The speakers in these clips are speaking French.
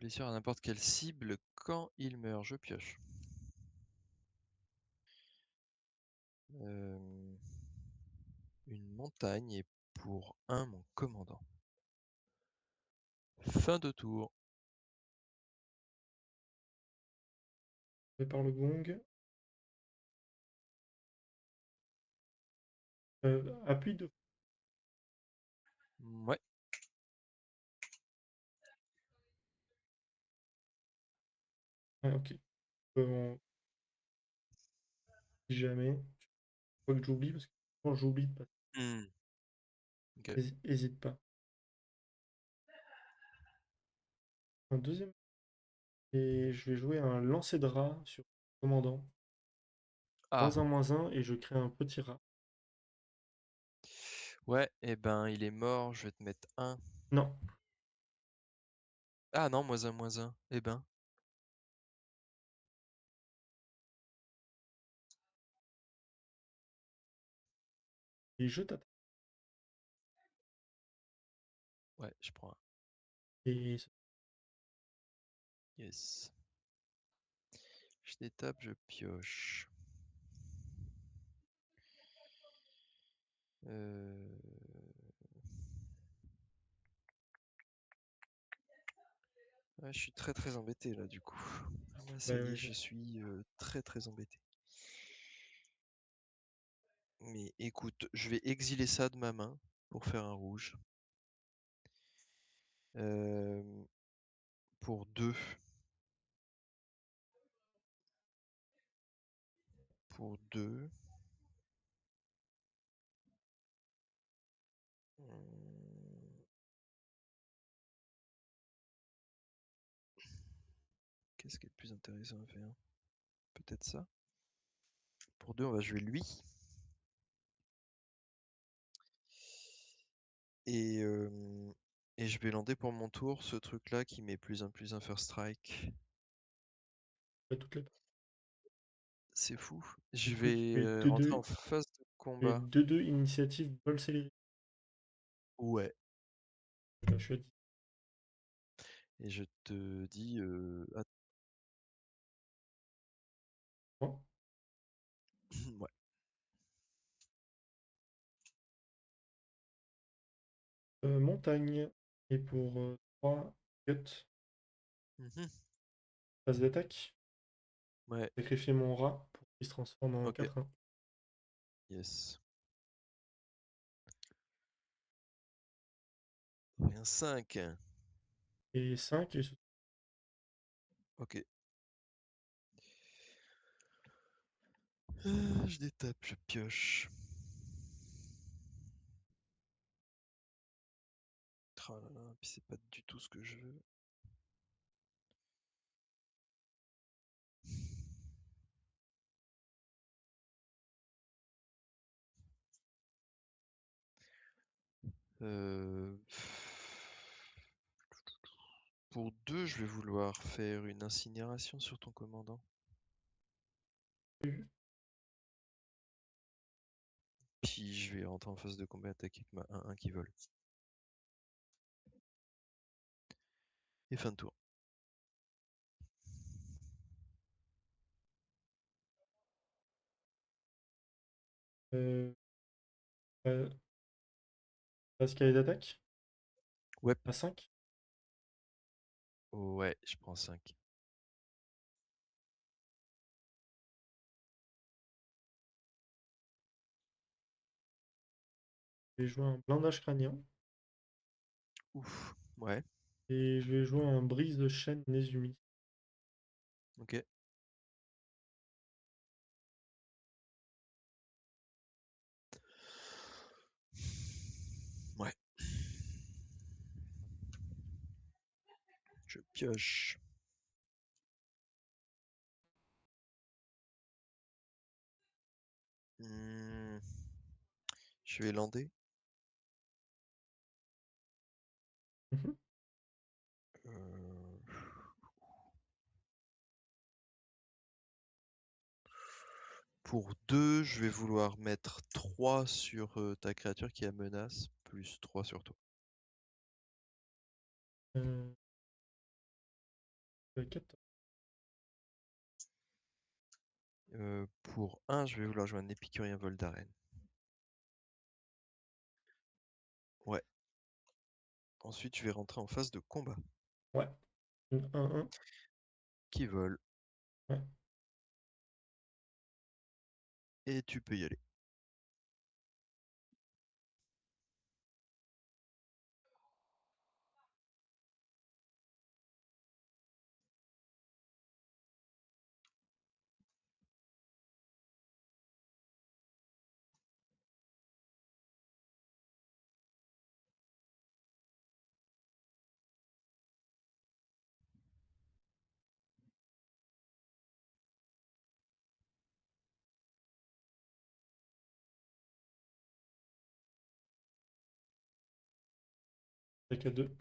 blessure à n'importe quelle cible quand il meurt. Je pioche. Une montagne et pour un mon commandant. Fin de tour. Par le gong. Appuie de. Ouais. Ah, ok. Si jamais. Faut que j'oublie parce que quand j'oublie de pas. Hmm. Ok. Hésite pas. Un deuxième. Et je vais jouer un lancer de rat sur le commandant. Ah. -1/-1 et je crée un petit rat. Ouais, et ben il est mort, je vais te mettre 1. Non. Ah non, -1/-1. Eh ben. Et je t'attaque. Ouais, je prends un. Et Yes. Je détape, je pioche. Ouais, je suis très embêté là du coup. Là, ça ouais, y ouais, est, je suis très embêté. Mais écoute, je vais exiler ça de ma main pour faire un rouge. Pour 2. Pour 2. Qu'est-ce qui est le plus intéressant à faire? Peut-être ça. Pour 2, on va jouer lui. Et, et je vais lander pour mon tour ce truc-là qui met +1/+1 first strike. toutes les. C'est fou. Du Je coup, tu vais fais rentrer en 2-2 phase de et combat. 2-2 initiative vol céleri. Ouais. Là, je suis à 10. Et je te dis... Points. ouais. Montagne. Et pour 3, cut. Mhm. Phase d'attaque. Ouais. Sacrifier mon rat pour qu'il se transforme en Ok. 4-1. Yes. Un 5. Et 5. Et Ok. Je détape, je pioche. Oh là là, puis c'est pas du tout ce que je veux. Euh, Pour 2, je vais vouloir faire une incinération sur ton commandant. Puis je vais rentrer en phase de combat attaquer avec ma 1-1 qui vole. Et fin de tour. euh, euh, phase carré d'attaque. Ouais. À 5. Ouais, je prends 5. Je vais jouer un blindage crânien. Ouf. Ouais. Et je vais jouer un brise de chaîne Nezumi. Ok. Ouais. Je pioche. Hmm, Je vais lander. Mhm. Euh, Pour 2, je vais vouloir mettre 3 sur ta créature qui a menace, plus 3 sur toi. Euh, 14. Pour un, je vais vouloir jouer un épicurien vol d'arène. Ouais. Ensuite, je vais rentrer en phase de combat. Ouais. Une 1-1. Qui vole. Ouais. Et tu peux y aller. Avec à 2.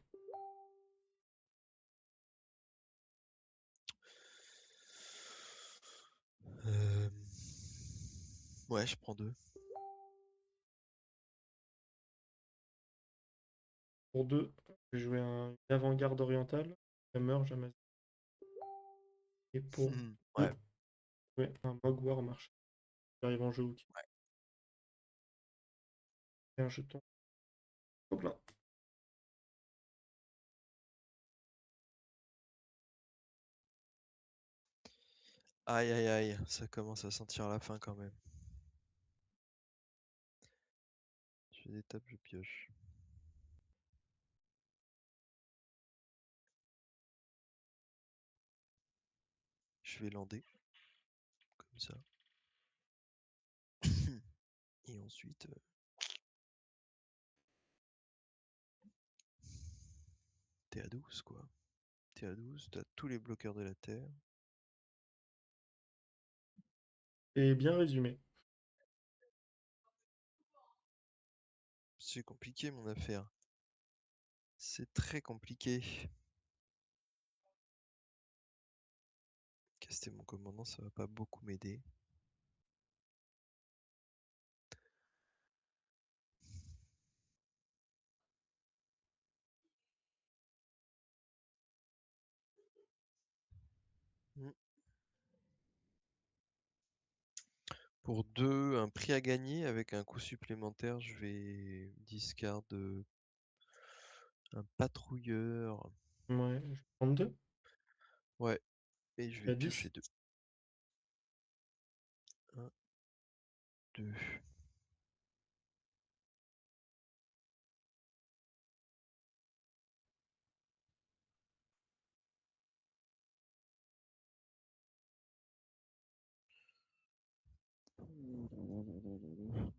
Euh, Ouais, je prends deux. Pour 2, je vais jouer un avant-garde orientale. Hammer, jamais. Et pour Ouais. 2, ouais, un Mogwai marche. J'arrive en jeu outil. Et un jeton. Gobelin. Aïe aïe aïe, ça commence à sentir la fin quand même. Je fais des tables, je pioche. Je vais lander. Comme ça. Et ensuite, t'es à 12 quoi. T'es à 12, t'as tous les bloqueurs de la terre. Et bien résumé. C'est compliqué mon affaire. C'est très compliqué. Caster mon commandant, ça va pas beaucoup m'aider. Hmm. Pour 2, un prix à gagner avec un coût supplémentaire, je vais discard un patrouilleur. Ouais, je vais prendre 2. Ouais, et je Et vais à piocher 10. 2. 1, 2.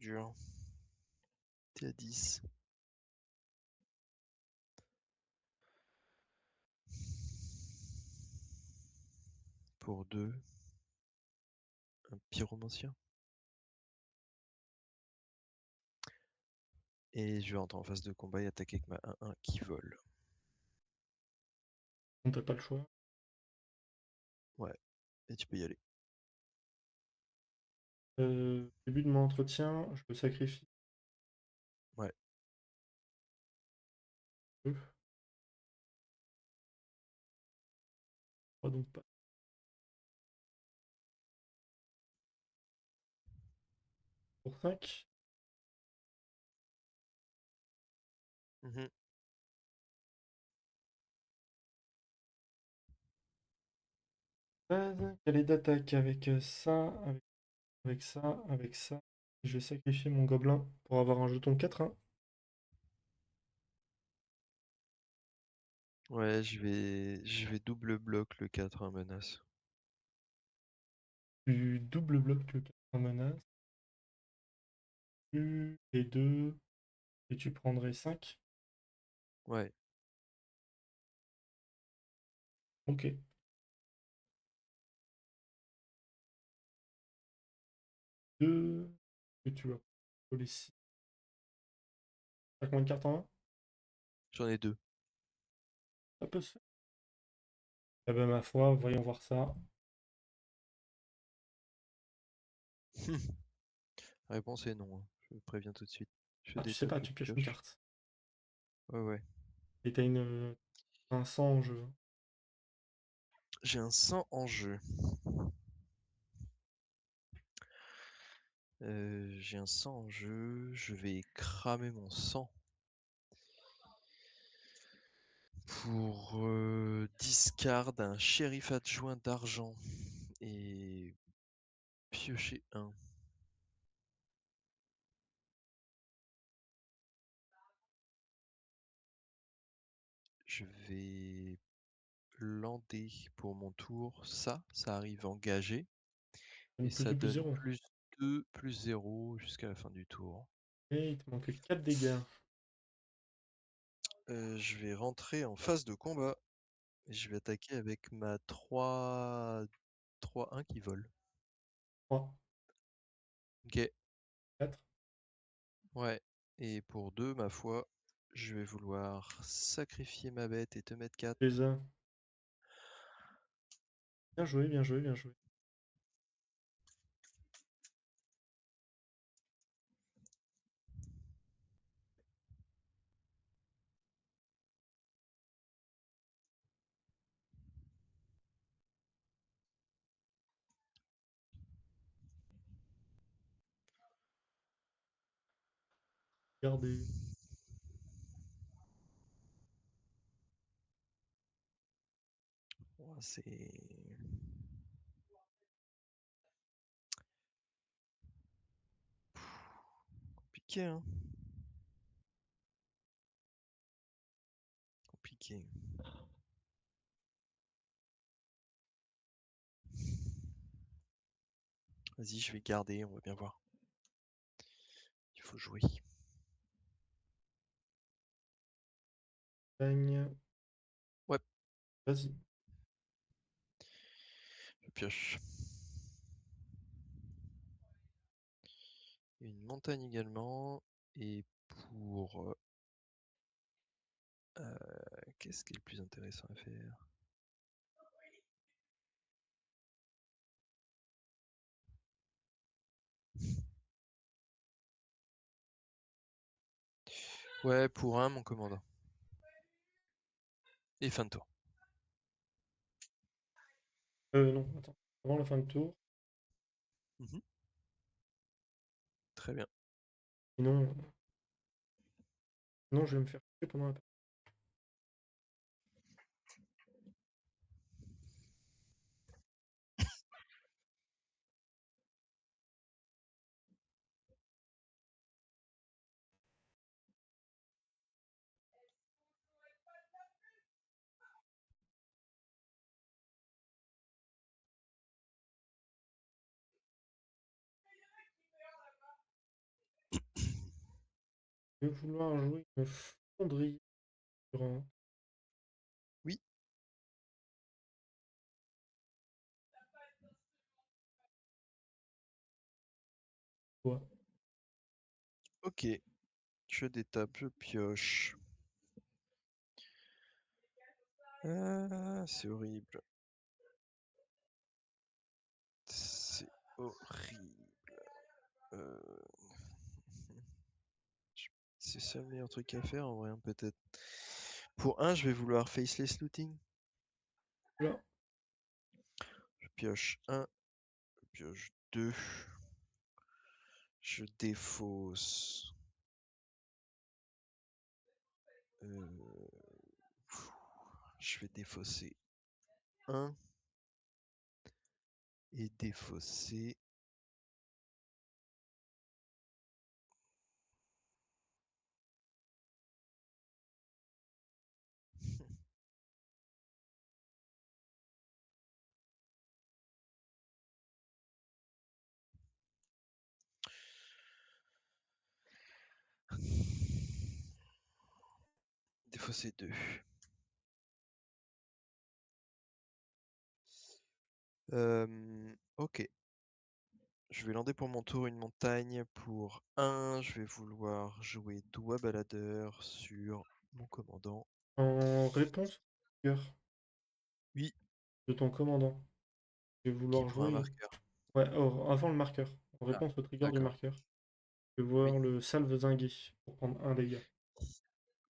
Dur. T'es à 10. Pour 2, un pyromancien. Et je vais rentrer en phase de combat et attaquer avec ma 1-1 qui vole. On n'a pas le choix. Ouais, et tu peux y aller. Début de mon entretien, je me sacrifie. Ouais. Donc pas. Pour 5. Mhm. Phase. Quelle est d'attaque avec ça, avec ça, avec ça. Je vais sacrifier mon gobelin pour avoir un jeton 4-1. Ouais, je vais double bloc le 4-1 menace. Tu double bloc le 4-1 menace. Tu les deux. Et tu prendrais 5. Ouais. Ok. 2. Et tu vas les 6. T'as combien de cartes en main? J'en ai 2. Ça peut se faire. Eh ben ma foi, voyons voir ça. La réponse est non, hein. Je préviens tout de suite. Je Ah, tu sais détape, pas, je tu pioches une pioche. carte. Ouais, ouais. Et t'as un sang en jeu. j'ai un sang en jeu. J'ai un sang en jeu, je vais cramer mon sang pour discard un shérif adjoint d'argent et piocher un. Je vais lander pour mon tour. Ça arrive engagé Une et plus ça 2 plus donne 0. plus 2, plus 0 jusqu'à la fin du tour. Et il te manque 4 dégâts. Je vais rentrer en phase de combat et je vais attaquer avec ma 3-1 qui vole. 3, Ok, 4. ouais. Et pour 2, ma foi, je vais vouloir sacrifier ma bête et te mettre 4. Les as. Bien joué, bien joué, bien joué. Regardez. Oh, c'est compliqué, hein. Compliqué. Vas-y, je vais garder, on va bien voir. Il faut jouer. Gagne. Ouais, Vas-y. je pioche. Une montagne également. Et pour... qu'est-ce qui est le plus intéressant à faire? Ouais, pour un, mon commandant. Et fin de tour. Non, attends. Avant la fin de tour. Mhm. Très bien. Sinon, non, je vais me faire tuer pendant la partie. Je vais vouloir jouer une fonderie sur un Oui, toit. ok. Je détape, je pioche. Ah, c'est horrible. C'est horrible. Euh, C'est ça le meilleur truc à faire en vrai, hein, peut-être. Pour un, je vais vouloir faceless looting. Là, Je pioche un, je pioche 2. Je défausse. euh, Je vais défausser un et défausser. Défausser 2. Ok. Je vais lander pour mon tour une montagne. Pour un, je vais vouloir jouer doigt baladeur sur mon commandant. en réponse au trigger Oui, de ton commandant, je vais qui vouloir prend un jouer. marqueur. Ouais, avant le marqueur. En Ah, réponse au trigger du d'accord. marqueur. Je vais Oui. voir le salve zingué pour prendre un dégât.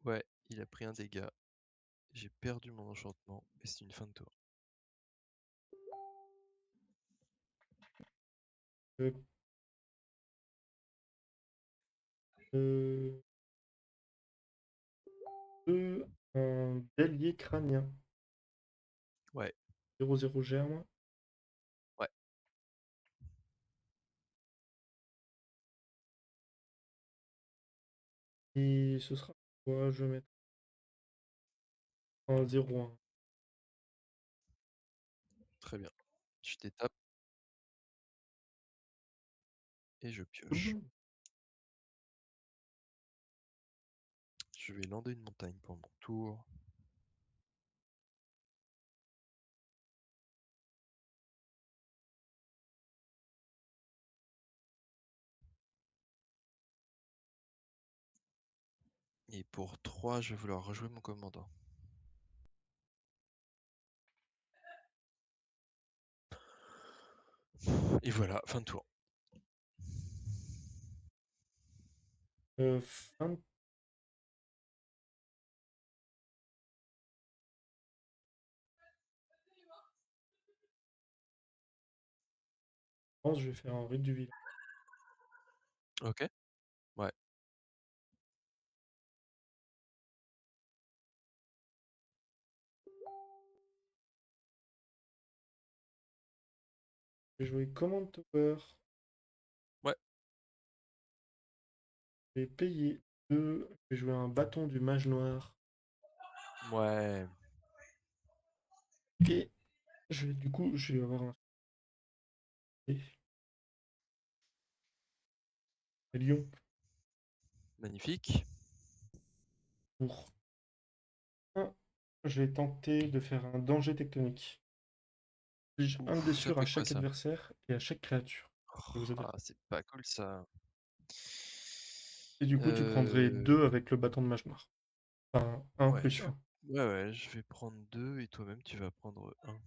Ouais, il a pris un dégât. J'ai perdu mon enchantement, mais c'est une fin de tour. Euh, euh, un bélier crânien. Ouais, 0-0 germe. ouais, Et ce sera quoi? Je vais mettre un 0-1. très bien. Je t'étape et je pioche. Double. Je vais lander une montagne pour mon tour. Et pour 3, je vais vouloir rejouer mon commandant. Et voilà, fin de tour. Fin de pense, je vais faire un rite du village. Ok, ouais, Je vais jouer Command Tower. ouais, Je vais payer 2. Je vais jouer un bâton du mage noir. ouais. Et du coup, je vais avoir un lion Magnifique. pour un. Je vais tenter de faire un danger tectonique. Inflige 1 de Ouf, ça blessure à fait quoi chaque ça? adversaire et à chaque créature de vos Oh, ah, adversaires. c'est pas cool ça. Et du coup, tu prendrais Euh... 2 avec le bâton de mage noir. Enfin, un Ouais, plus un. ouais, ouais, je vais prendre 2 et toi-même tu vas prendre un.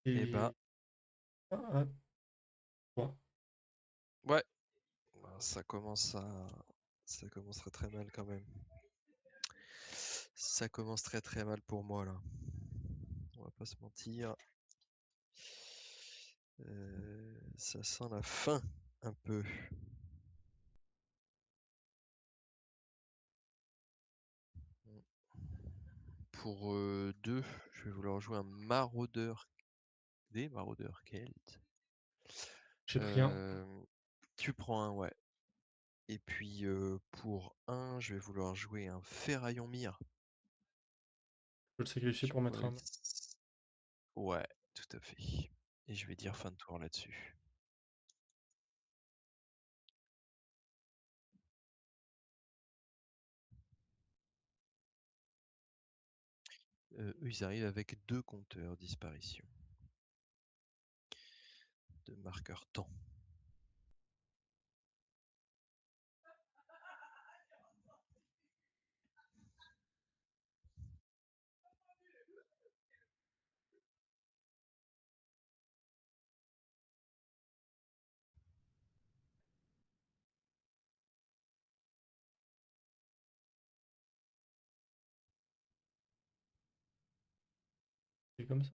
Et bah, Et un à 3. ouais, bah, ça commencerait très mal quand même. Ça commence très très mal pour moi là. On va pas se mentir. Ça sent la fin un peu. Pour 2, je vais vouloir jouer un maraudeur. Des maraudeurs celtes. J'ai pris un. Euh, Tu prends un, ouais. Et puis pour un, je vais vouloir jouer un ferraillon mire. Je vais le sacrifier Sur pour quoi mettre un il... main. Ouais, tout à fait. Et je vais dire fin de tour là-dessus. Eux, ils arrivent avec 2 compteurs disparition de marqueur temps. C'est comme ça.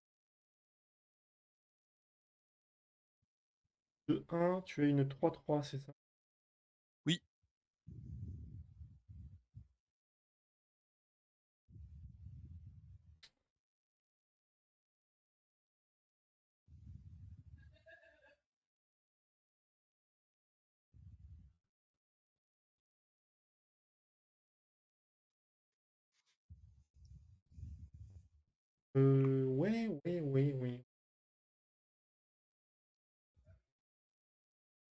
De un, tu as une 3-3, c'est ça? Oui. Ouais, ouais, ouais, ouais.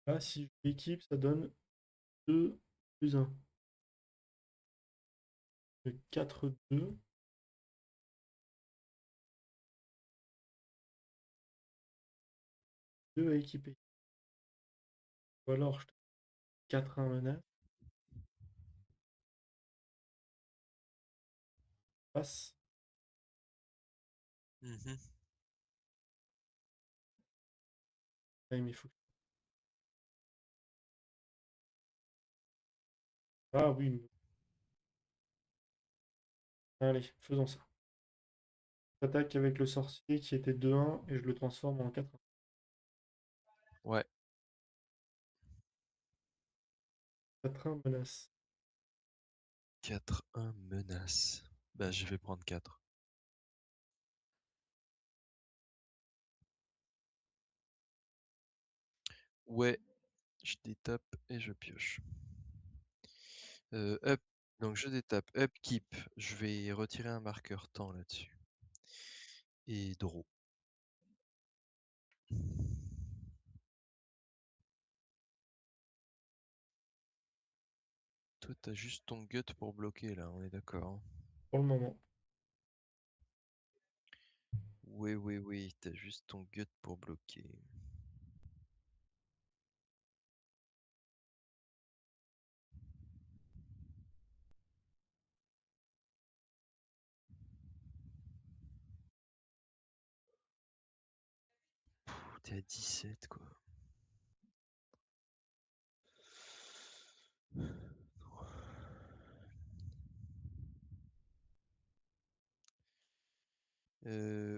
Là, si je l'équipe, ça donne 2 plus un. 4-2. 2 à équiper. Ou alors, je te 4-1 menace. Passe. Mhm. Là, il faut. Ah oui. Allez, faisons ça. J'attaque avec le sorcier qui était 2-1 et je le transforme en 4-1. Ouais, 4-1 menace. 4-1 menace. Bah, je vais prendre 4. Ouais, je détape et je pioche. Up, donc je détape. Upkeep, je vais retirer un marqueur temps là-dessus. Et draw. Toi, t'as juste ton gut pour bloquer là, on est d'accord, hein. Pour le moment. Oui, oui, oui, t'as juste ton gut pour bloquer. T'es à 17 quoi.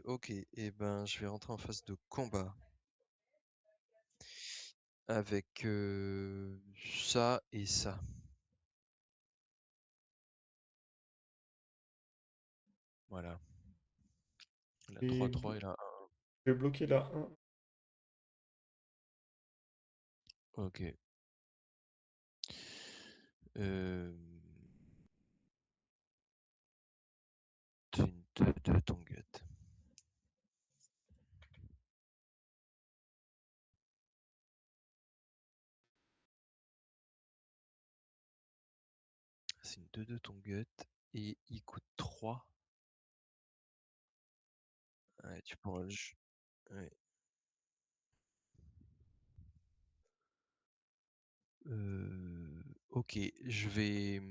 Ok, et ben je vais rentrer en phase de combat avec ça et ça. Voilà. La Et 3-3 et la je vais bloquer la 1. 1. Ok. Euh... C'est une 2 ton gut. C'est une 2 ton gut et il coûte 3. Ouais, tu pourras le... Ouais. Ok, je vais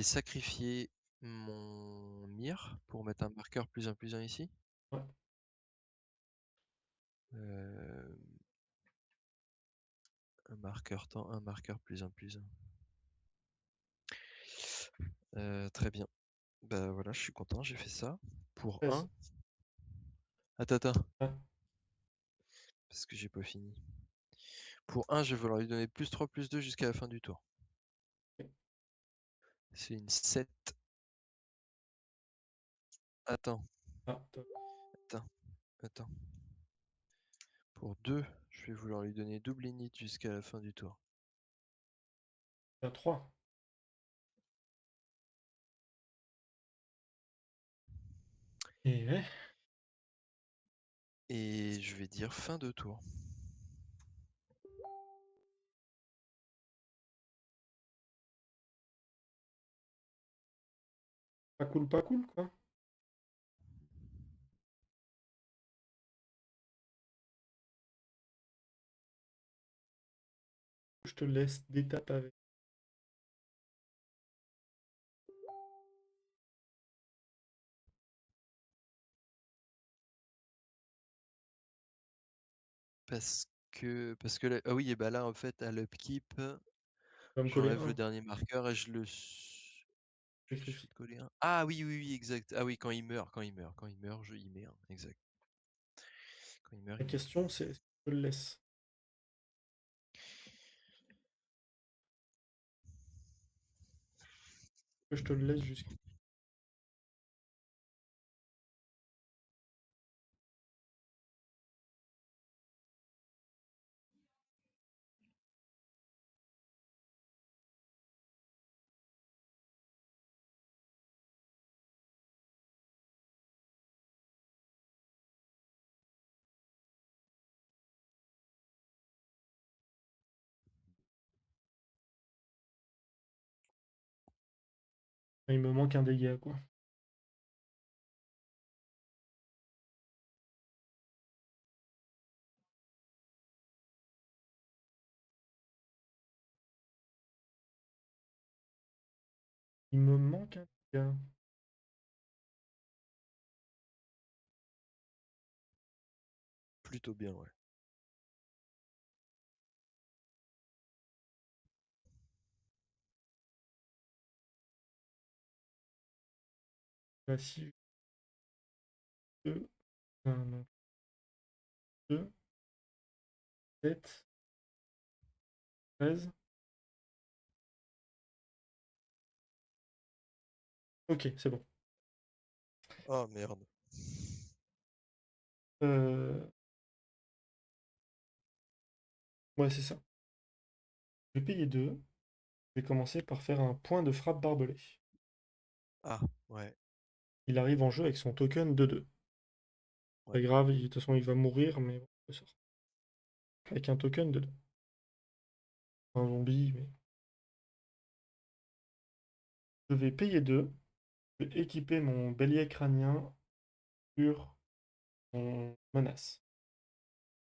sacrifier mon mire pour mettre un marqueur +1/+1 ici. Ouais. Euh, un marqueur temps, un marqueur +1/+1. Très bien. Bah voilà, je suis content, j'ai fait ça. Pour 13. 1. Attends, attends, Ah, parce que j'ai pas fini. Pour 1, je vais vouloir lui donner +3/+2 jusqu'à la fin du tour. ok. C'est une 7. Attends, Ah, top. attends, attends. Pour 2, je vais vouloir lui donner double init jusqu'à la fin du tour. À 3. Et ouais. Et je vais dire fin de tour. Pas cool, quoi. Je te laisse d'étape avec. Parce que là, ah oui, et bah là, en fait, à l'upkeep, Tu vas me coller j'enlève le un. dernier marqueur et je vais Sacrifie. te coller un. Ah oui, oui, oui, exact. Ah oui, quand il meurt, quand il meurt, je y mets un, exact. Quand il meurt, La il met un. question, c'est est-ce que je te le laisse? Que je te le laisse jusqu'à. Il me manque un dégât, quoi. Il me manque un dégât. Plutôt bien, ouais. Là, si 2, non, 2, 7, 13. Ok, c'est bon. Oh merde. Euh, Ouais, c'est ça. Je vais payer 2. Je vais commencer par faire un point de frappe barbelé. Ah, ouais, Il arrive en jeu avec son token de 2. ouais. Pas grave, de toute façon, il va mourir, mais bon, on sort. Avec un token de 2. Un zombie, mais. Je vais payer 2. Je vais équiper mon bélier crânien sur mon menace.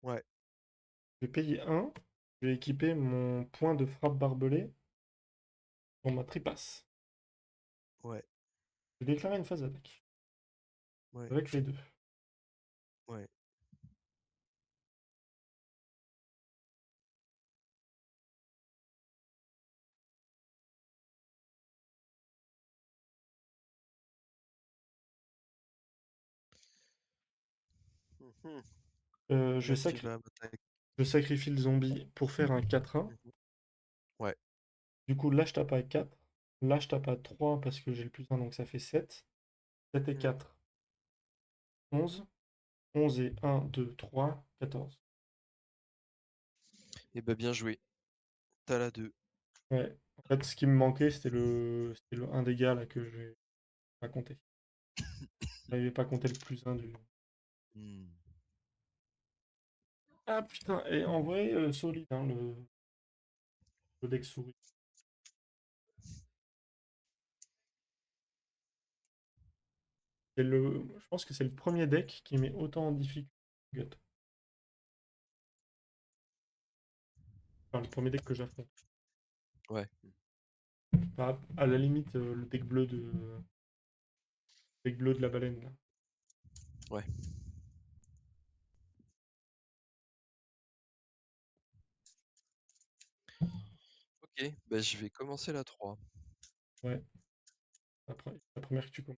Ouais, Je vais payer 1. Je vais équiper mon point de frappe barbelé sur ma tripasse. ouais, Je vais déclarer une phase d'attaque. ouais, Avec les deux. ouais. Mhm. Euh, je, Là, tu sacri- vas m'attaquer. je sacrifie le zombie pour faire un 4-1. Mhm. Ouais, Du coup, là, je tape à 4. Là, je tape à 3 parce que j'ai le plus 1, donc ça fait 7. 7 et mhm. 4, 11. 11 et 1, 2, 3, 14. Et bah bien joué. T'as la 2. Ouais. En fait, ce qui me manquait, c'était le 1 dégâts là, que je vais pas compter. Je n'arrivais pas à compter le plus 1 du. Hmm. Ah putain, et en vrai, solide, hein, le deck souris. Je pense que c'est le premier deck qui met autant en difficulté. Enfin, le premier deck que j'affronte. Ouais, Enfin, à la limite, le deck bleu de la baleine, là. ouais. Ok, bah je vais commencer la 3. Ouais, la première que tu commences.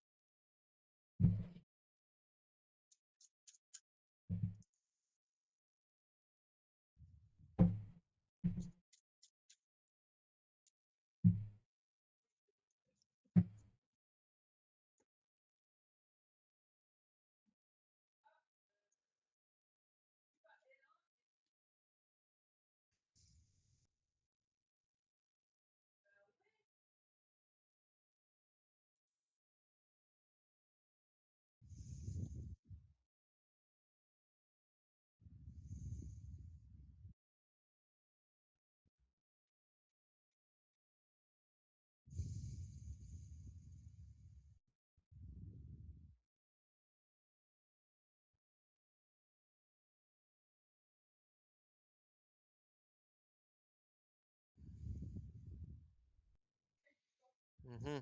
Mhm.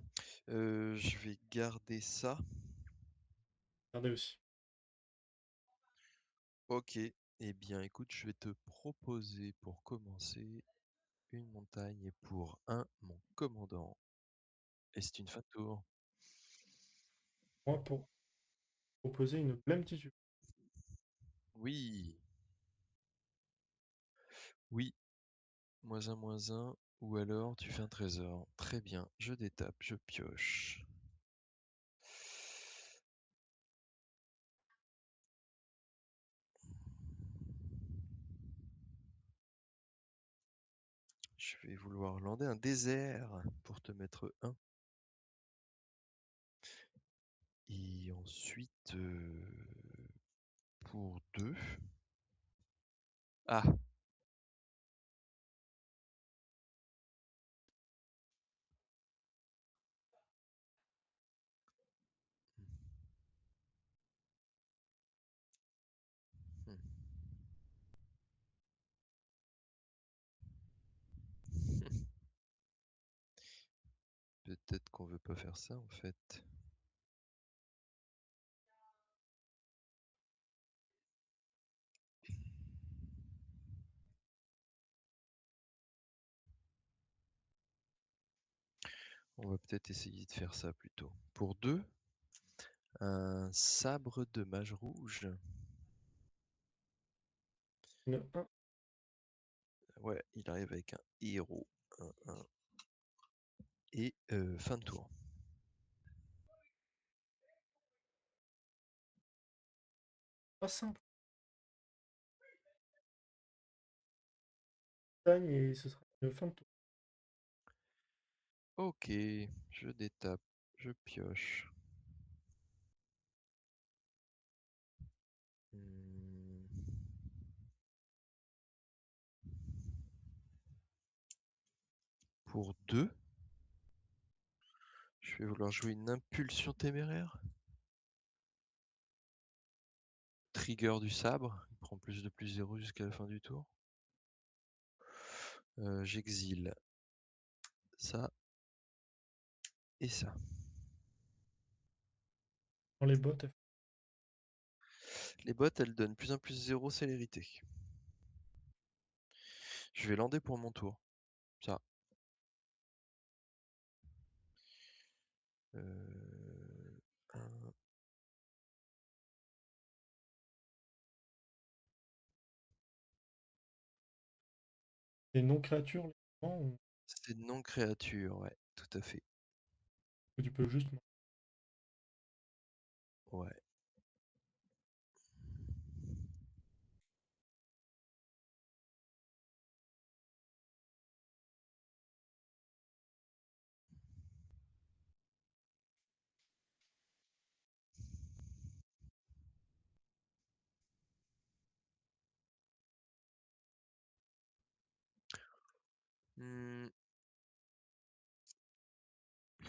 Je vais garder ça. Regardez aussi. Ok. Eh bien, écoute, je vais te proposer pour commencer une montagne pour un mon commandant. Et c'est une fin de tour. Moi, pour proposer une blême tissu. Oui, oui, moins un, ou alors tu fais un trésor. Très bien, je détape, je pioche. Je vais vouloir lander un désert pour te mettre un. Et ensuite, pour deux. Ah, hmm. Peut-être qu'on veut pas faire ça en fait. On va peut-être essayer de faire ça plutôt. Pour deux. Un sabre de mage rouge. Une 1. Ouais, il arrive avec un héros. Un. Et fin de tour. Pas simple. Montagne et ce sera une fin de tour. Ok, je détape, je pioche. Hmm. Pour 2, je vais vouloir jouer une impulsion téméraire. Trigger du sabre, il prend plus de plus 0 jusqu'à la fin du tour. J'exile ça et ça. Dans les bottes, Les bottes, elles donnent plus 1 plus 0 célérité. Je vais lander pour mon tour. Ça. Un. les non-créatures, les gens, ou C'est non créature, ouais, tout à fait. que tu peux juste. Ouais. Hmm.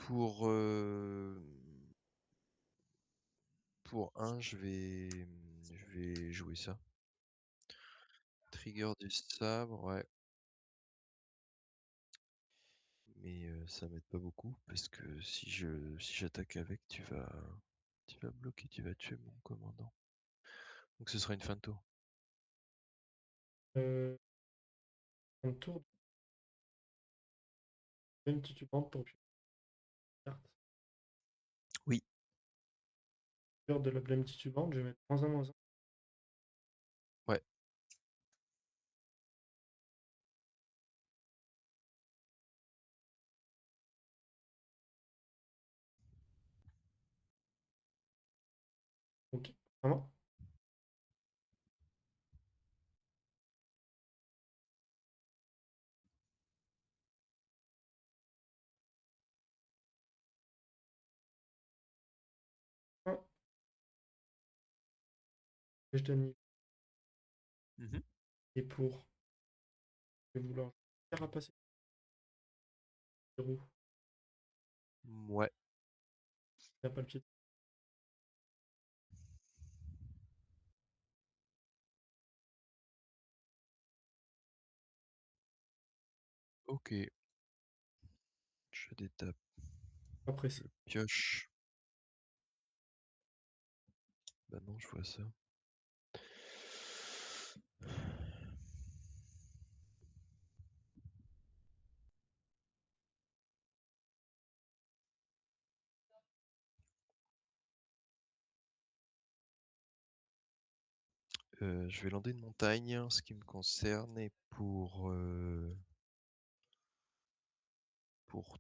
Pour, pour un, je vais jouer ça. Trigger du sabre, ouais. Mais ça m'aide pas beaucoup parce que si j'attaque avec, tu vas bloquer, tu vas tuer mon commandant. Donc ce sera une fin de tour. Un tour une titubante pour piocher une carte. Oui, Peur de la blême titubante, je vais mettre -1/-1. ouais, Ok, vraiment. Un, je donne. mhm, Et pour je vais vouloir carapacer le roues, ouais, il n'a pas le pied. ok. Je détape, Pas je pressé. pioche. Bah non, je vois ça. Je vais lander une montagne en ce qui me concerne et pour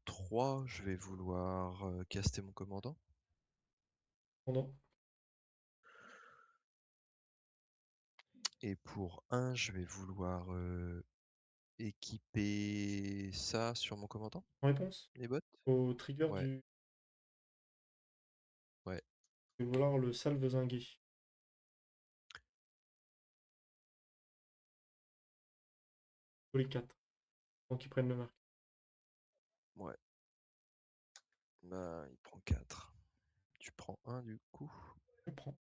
3, je vais vouloir caster mon commandant. Pendant. Et pour un, je vais vouloir équiper ça sur mon commandant, En réponse les bottes. au trigger Ouais, du. ouais, Je vais vouloir le salve zingué. Tous les 4. Donc ils prennent le marque. ouais. Bah, il prend 4. Tu prends un du coup. Je prends.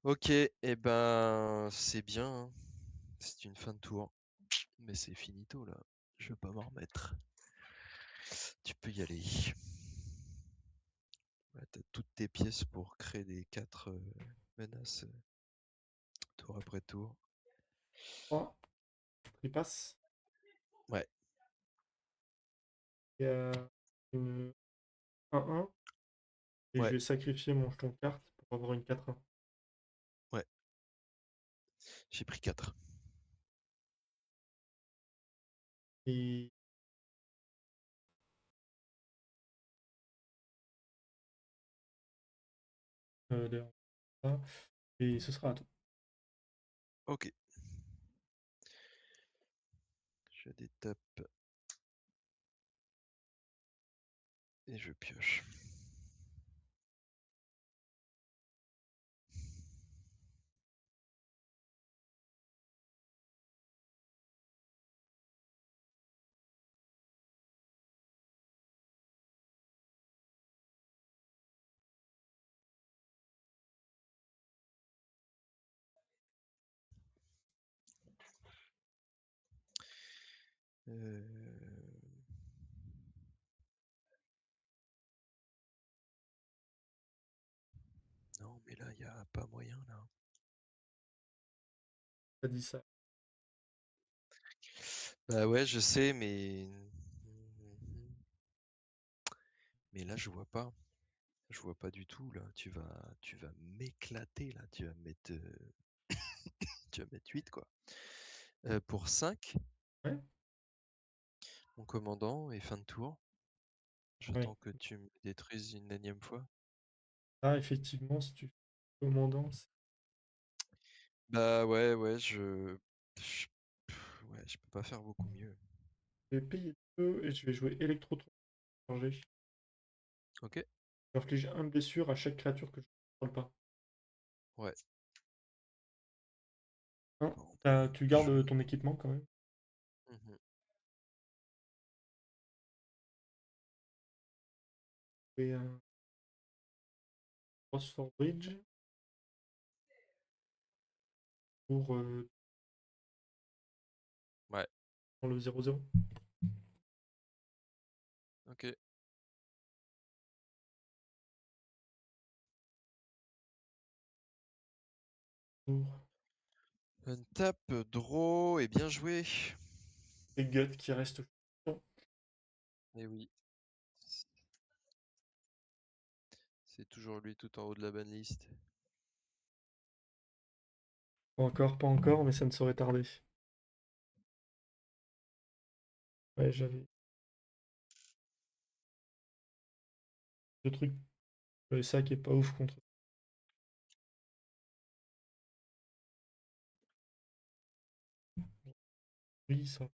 Ok, et ben c'est bien, hein. C'est une fin de tour. Mais c'est finito là. Je vais pas m'en remettre. Tu peux y aller. Ouais, t'as toutes tes pièces pour créer des 4 menaces tour après tour. 3. Il passe. Ouais, Il y a une 1-1. Et je Ouais, vais sacrifier mon jeton carte pour avoir une 4-1. ouais, j'ai pris 4. Et d'ailleurs, ça. Et ce sera à toi. Ok, je détape et je pioche. Euh, Non, mais là, il n'y a pas moyen, là. T'as dit ça. Bah ouais, je sais, mais là, je vois pas. Je vois pas du tout, là. Tu vas m'éclater, là. Tu vas mettre 8, quoi. Pour 5, Ouais? mon commandant, et fin de tour. Ouais. J'attends que tu me détruises une énième fois. Ah, effectivement, si tu fais commandant, Bah ouais, ouais, ouais, je peux pas faire beaucoup mieux. je vais payer 2 et je vais jouer électro chargé. Ok? J'inflige 1 blessure à chaque créature que je ne contrôle pas. Ouais. Hein, Bon, bah, tu je... gardes ton équipement quand même. Mhm. Et un Crossford Bridge pour Ouais, dans le 0-0. ok. Pour Tape, draw, et bien joué. les guts qui restent. Et oui, c'est toujours lui tout en haut de la banlist. Pas encore, mais ça ne saurait tarder. Ouais, j'avais deux trucs. Le sac est pas ouf contre lui, ça.